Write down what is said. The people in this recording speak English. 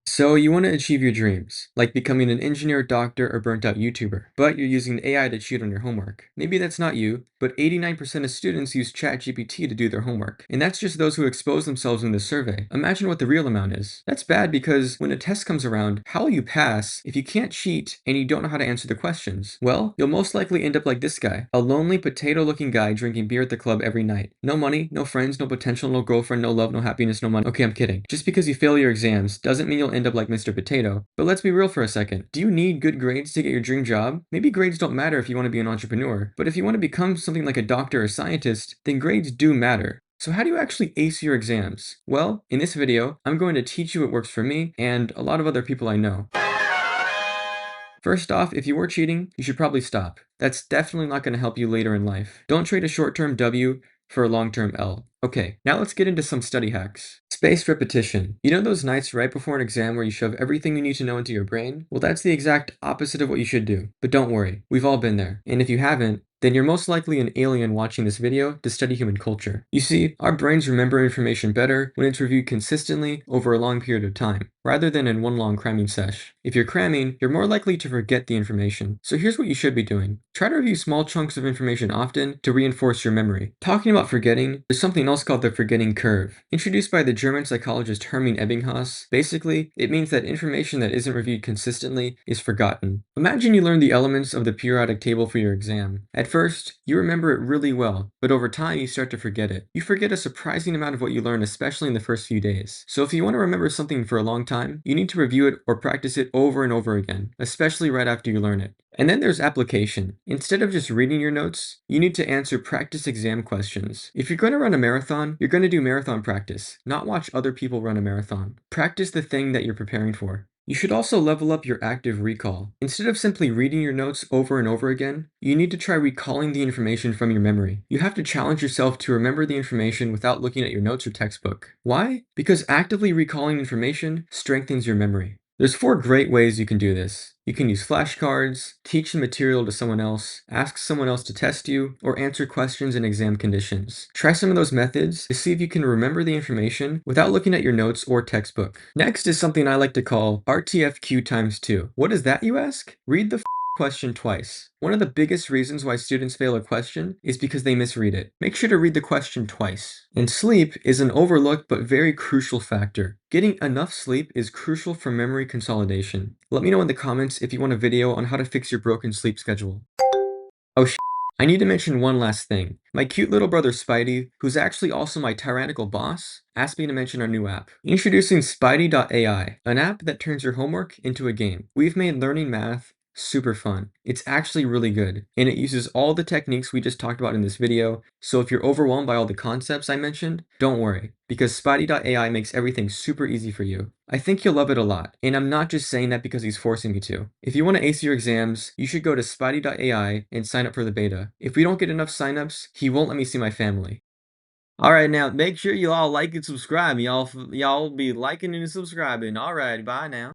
So you want to achieve your dreams, like becoming an engineer, doctor, or burnt out YouTuber, but you're using AI to cheat on your homework. Maybe that's not you, but 89% of students use ChatGPT to do their homework. And that's just those who expose themselves in this survey. Imagine what the real amount is. That's bad because when a test comes around, how will you pass if you can't cheat and you don't know how to answer the questions? Well, you'll most likely end up like this guy, a lonely potato-looking guy drinking beer at the club every night. No money, no friends, no potential, no girlfriend, no love, no happiness, no money. Okay, I'm kidding. Just because you fail your exams doesn't mean you'll end up like Mr. Potato. But let's be real for a second. Do you need good grades to get your dream job? Maybe grades don't matter if you want to be an entrepreneur, but if you want to become something like a doctor or scientist, then grades do matter. So how do you actually ace your exams? Well, in this video, I'm going to teach you what works for me and a lot of other people I know. First off, if you were cheating, you should probably stop. That's definitely not going to help you later in life. Don't trade a short-term W for a long-term L. Okay, now let's get into some study hacks. Spaced repetition. You know those nights right before an exam where you shove everything you need to know into your brain? Well, that's the exact opposite of what you should do. But don't worry, we've all been there. And if you haven't, then you're most likely an alien watching this video to study human culture. You see, our brains remember information better when it's reviewed consistently over a long period of time, rather than in one long cramming sesh. If you're cramming, you're more likely to forget the information. So here's what you should be doing. Try to review small chunks of information often to reinforce your memory. Talking about forgetting, there's something else called the forgetting curve. Introduced by the German psychologist Hermann Ebbinghaus, basically, it means that information that isn't reviewed consistently is forgotten. Imagine you learn the elements of the periodic table for your exam. At first, you remember it really well, but over time you start to forget it. You forget a surprising amount of what you learn, especially in the first few days. So if you want to remember something for a long time, you need to review it or practice it over and over again, especially right after you learn it. And then there's application. Instead of just reading your notes, you need to answer practice exam questions. If you're going to run a marathon, you're going to do marathon practice, not watch other people run a marathon. Practice the thing that you're preparing for. You should also level up your active recall. Instead of simply reading your notes over and over again, you need to try recalling the information from your memory. You have to challenge yourself to remember the information without looking at your notes or textbook. Why? Because actively recalling information strengthens your memory. There's 4 great ways you can do this. You can use flashcards, teach the material to someone else, ask someone else to test you, or answer questions in exam conditions. Try some of those methods to see if you can remember the information without looking at your notes or textbook. Next is something I like to call RTFQ times 2. What is that, you ask? Read the question twice. One of the biggest reasons why students fail a question is because they misread it. Make sure to read the question twice. And sleep is an overlooked but very crucial factor. Getting enough sleep is crucial for memory consolidation. Let me know in the comments if you want a video on how to fix your broken sleep schedule. Oh I need to mention one last thing. My cute little brother Spidey, who's actually also my tyrannical boss, asked me to mention our new app. Introducing spidey.ai, an app that turns your homework into a game. We've made learning math super fun. It's actually really good, and it uses all the techniques we just talked about in this video, so if you're overwhelmed by all the concepts I mentioned, don't worry, because spidey.ai makes everything super easy for you. I think you'll love it a lot, and I'm not just saying that because he's forcing me to. If you want to ace your exams, you should go to spidey.ai and sign up for the beta. If we don't get enough signups, he won't let me see my family. Alright, now make sure you all like and subscribe. Y'all be liking and subscribing. Alright, bye now.